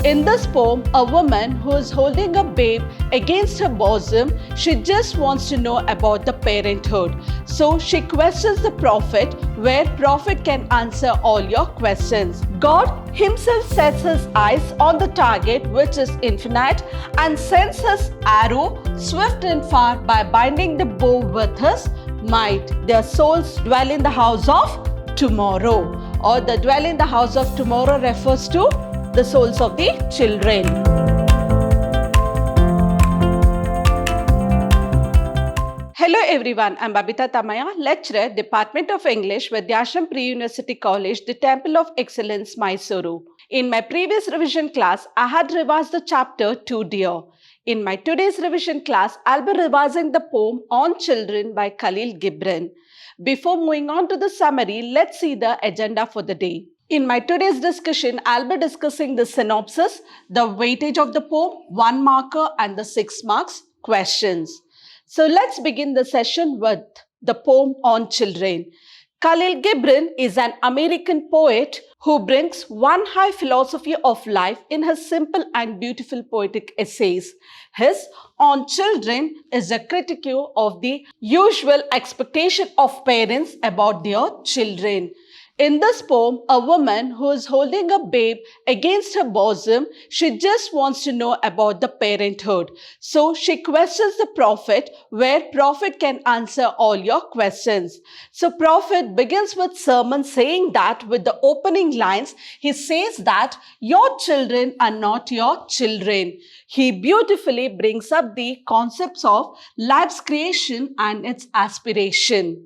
In this poem, a woman who is holding a babe against her bosom, she just wants to know about the parenthood. So she questions the prophet, where prophet can answer all your questions. God himself sets his eyes on the target, which is infinite, and sends his arrow swift and far by binding the bow with his might. Their souls dwell in the house of tomorrow, or the dwell in the house of tomorrow refers to the souls of the children. Hello everyone, I'm Babita Tamaya, lecturer, Department of English, Vidhyaashram Pre-University College, the Temple of Excellence, Mysuru. In my previous revision class, I had revised the chapter Too Dear. In my today's revision class, I'll be revising the poem On Children by Khalil Gibran. Before moving on to the summary, let's see the agenda for the day. In my today's discussion, I'll be discussing the synopsis, the weightage of the poem, 1 marker and the 6 marks questions. So let's begin the session with the poem On Children. Khalil Gibran is an American poet who brings one high philosophy of life in his simple and beautiful poetic essays. His On Children is a critique of the usual expectation of parents about their children. In this poem, a woman who is holding a babe against her bosom, she just wants to know about the parenthood. So she questions the prophet, where prophet can answer all your questions. So prophet begins with sermon saying that with the opening lines, he says that your children are not your children. He beautifully brings up the concepts of life's creation and its aspiration.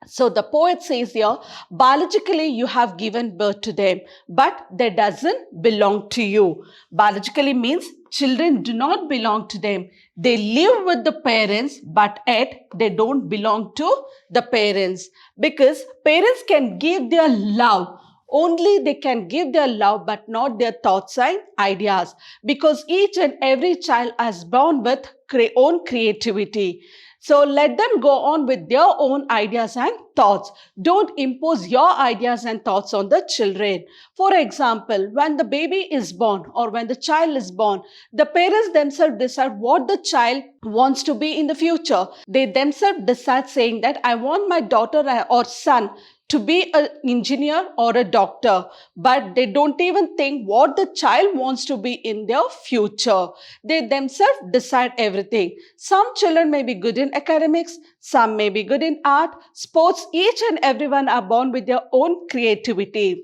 So the poet says here, biologically you have given birth to them, but they doesn't belong to you. Biologically means children do not belong to them. They live with the parents, but yet they don't belong to the parents. Because parents can give their love. Only they can give their love, but not their thoughts and ideas. Because each and every child is born with own creativity. So let them go on with their own ideas and thoughts. Don't impose your ideas and thoughts on the children. For example, when the baby is born or when the child is born, the parents themselves decide what the child wants to be in the future. They themselves decide saying that I want my daughter or son to be an engineer or a doctor, but they don't even think what the child wants to be in their future. They themselves decide everything. Some children may be good in academics, some may be good in art, sports. Each and everyone are born with their own creativity.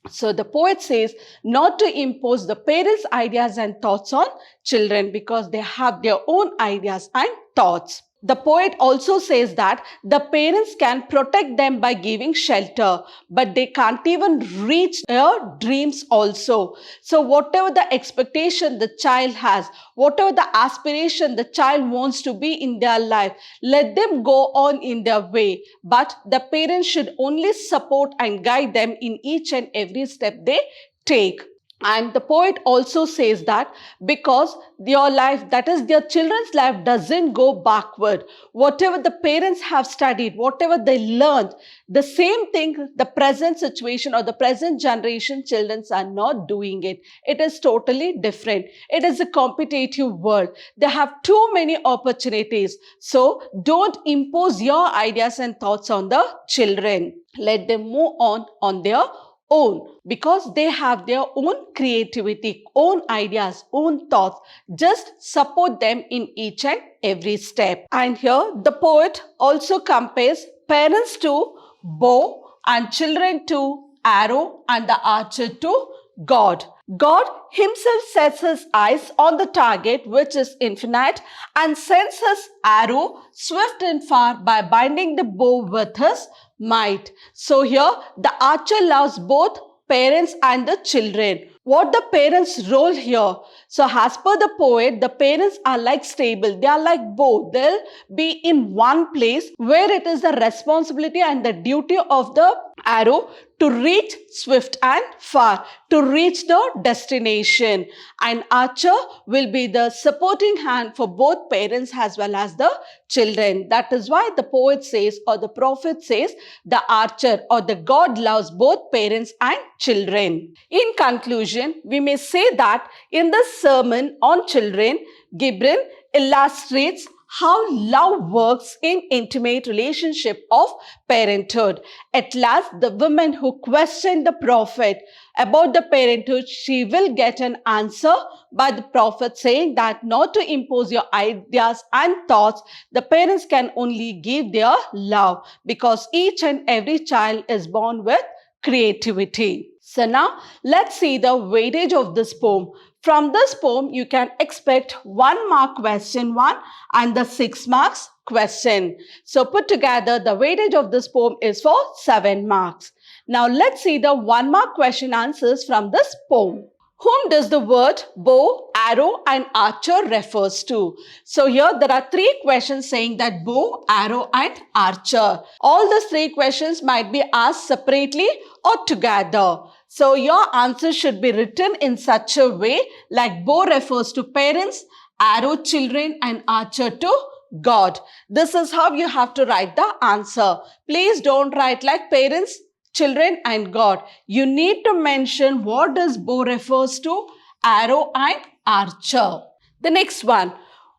So the poet says not to impose the parents' ideas and thoughts on children because they have their own ideas and thoughts. The poet also says that the parents can protect them by giving shelter, but they can't even reach their dreams also. So whatever the expectation the child has, whatever the aspiration the child wants to be in their life, let them go on in their way. But the parents should only support and guide them in each and every step they take. And the poet also says that because your life, that is their children's life, doesn't go backward. Whatever the parents have studied, whatever they learned, the same thing the present situation or the present generation children are not doing it. It is totally different. It is a competitive world. They have too many opportunities. So don't impose your ideas and thoughts on the children. Let them move on their own, because they have their own creativity, own ideas, own thoughts. Just support them in each and every step. And here the poet also compares parents to bow and children to arrow and the archer to God. God himself sets his eyes on the target, which is infinite, and sends his arrow swift and far by binding the bow with his might. So here the archer loves both parents and the children. What the parents' role here? So as per the poet, the parents are like stable. They are like bow. They'll be in one place where it is the responsibility and the duty of the arrow to reach swift and far, to reach the destination. And archer will be the supporting hand for both parents as well as the children. That is why the poet says, or the prophet says, the archer or the God loves both parents and children. In conclusion, conclusion, we may say that in this sermon on children, Gibbon illustrates how love works in intimate relationship of parenthood. At last, the woman who questioned the prophet about the parenthood, she will get an answer by the prophet saying that not to impose your ideas and thoughts, the parents can only give their love, because each and every child is born with creativity. So now let's see the weightage of this poem. From this poem, you can expect 1 mark question 1 and the 6 marks question. So put together, the weightage of this poem is for 7 marks. Now let's see the 1 mark question answers from this poem. Whom does the word bow, arrow and archer refers to? So here there are 3 questions saying that bow, arrow and archer. All these 3 questions might be asked separately or together. So your answer should be written in such a way like bow refers to parents, arrow children and archer to God. This is how you have to write the answer. Please don't write like parents, children and God. You need to mention what does bow refers to, arrow and archer. The next one.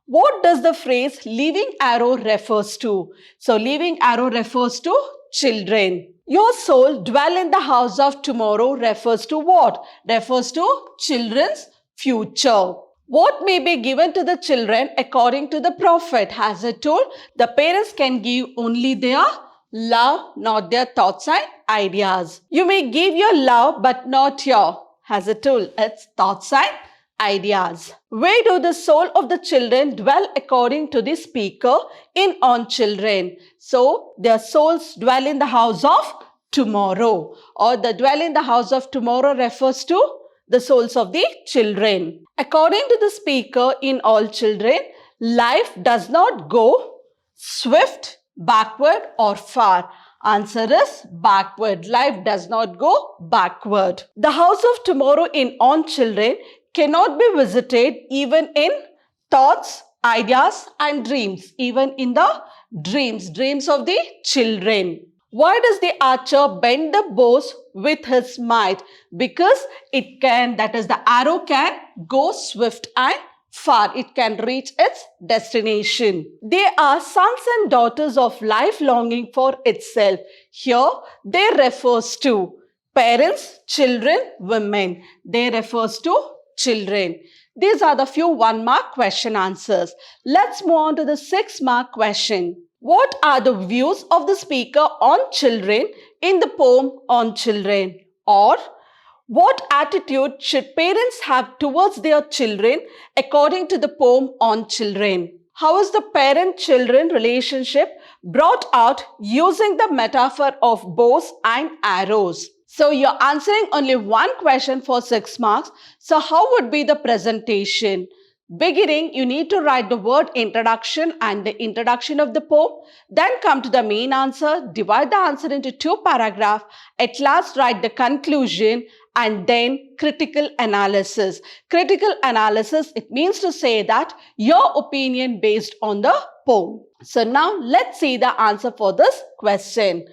What does the phrase leaving arrow refers to? So leaving arrow refers to children. Your soul dwell in the house of tomorrow refers to what? Refers to children's future. What may be given to the children according to the prophet? As I told, the parents can give only their love, not their thoughts and ideas. You may give your love but not your, as I told, it's thoughts and ideas. Where do the soul of the children dwell according to the speaker in On Children? So their souls dwell in the house of tomorrow, or the dwell in the house of tomorrow refers to the souls of the children. According to the speaker in All Children, life does not go swift, backward or far. Answer is backward. Life does not go backward. The house of tomorrow in On Children cannot be visited even in thoughts, ideas and dreams. Even in the dreams of the children. Why does the archer bend the bows with his might? Because it can, that is the arrow can go swift and far. It can reach its destination. They are sons and daughters of life longing for itself. Here they refers to parents, children, women. They refers to children. These are the few 1 mark question answers. Let's move on to the 6 mark question. What are the views of the speaker on children in the poem On Children? Or what attitude should parents have towards their children according to the poem On Children? How is the parent-children relationship brought out using the metaphor of bows and arrows? So you're answering only 1 question for 6 marks. So how would be the presentation? Beginning, you need to write the word introduction and the introduction of the poem. Then come to the main answer, divide the answer into 2 paragraphs. At last, write the conclusion and then critical analysis. Critical analysis, it means to say that your opinion based on the poem. So now let's see the answer for this question.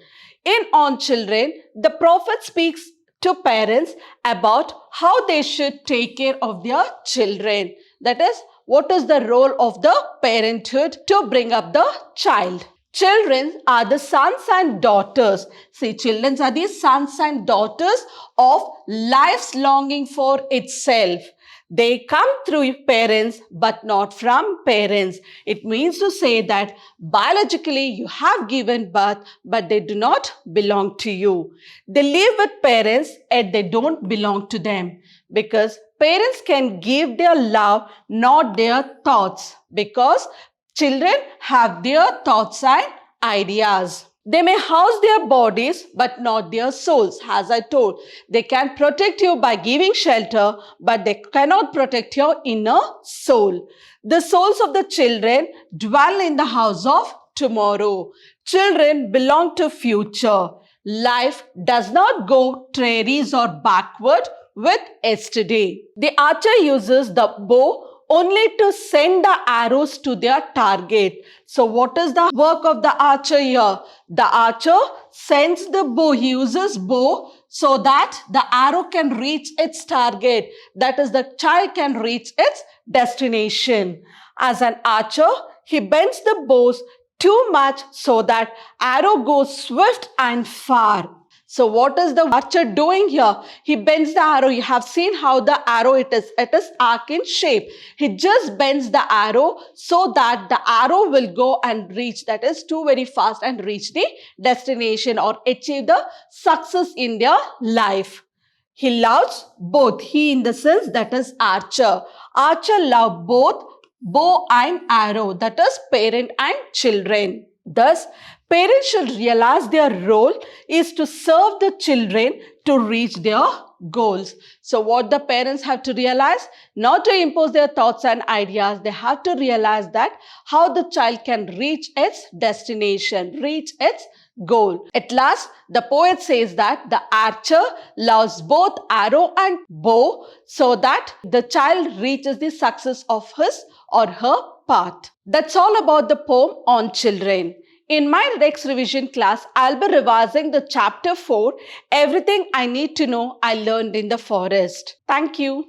In On Children, the prophet speaks to parents about how they should take care of their children. That is, what is the role of the parenthood to bring up the child. Children are the sons and daughters. See, children are the sons and daughters of life's longing for itself. They come through parents but not from parents. It means to say that biologically you have given birth but they do not belong to you. They live with parents and they don't belong to them, because parents can give their love, not their thoughts, because children have their thoughts and ideas. They may house their bodies but not their souls. As I told, they can protect you by giving shelter, but they cannot protect your inner soul. The souls of the children dwell in the house of tomorrow. Children belong to future. Life does not go traries or backward with yesterday. The archer uses the bow only to send the arrows to their target. So what is the work of the archer here? The archer sends the bow. He uses bow so that the arrow can reach its target. That is, the child can reach its destination. As an archer, he bends the bows too much so that arrow goes swift and far. So what is the archer doing here? He bends the arrow. You have seen how the arrow it is arc in shape. He just bends the arrow so that the arrow will go and reach, that is too very fast, and reach the destination or achieve the success in their life. He loves both. He in the sense, that is archer. Archer love both bow and arrow, that is parent and children. Thus, parents should realize their role is to serve the children to reach their goals. So what the parents have to realize? Not to impose their thoughts and ideas. They have to realize that how the child can reach its destination, reach its goal. At last, the poet says that the archer loves both arrow and bow so that the child reaches the success of his or her path. That's all about the poem on children. In my next revision class, I'll be revising the chapter 4, Everything I Need to Know I Learned in the Forest. Thank you.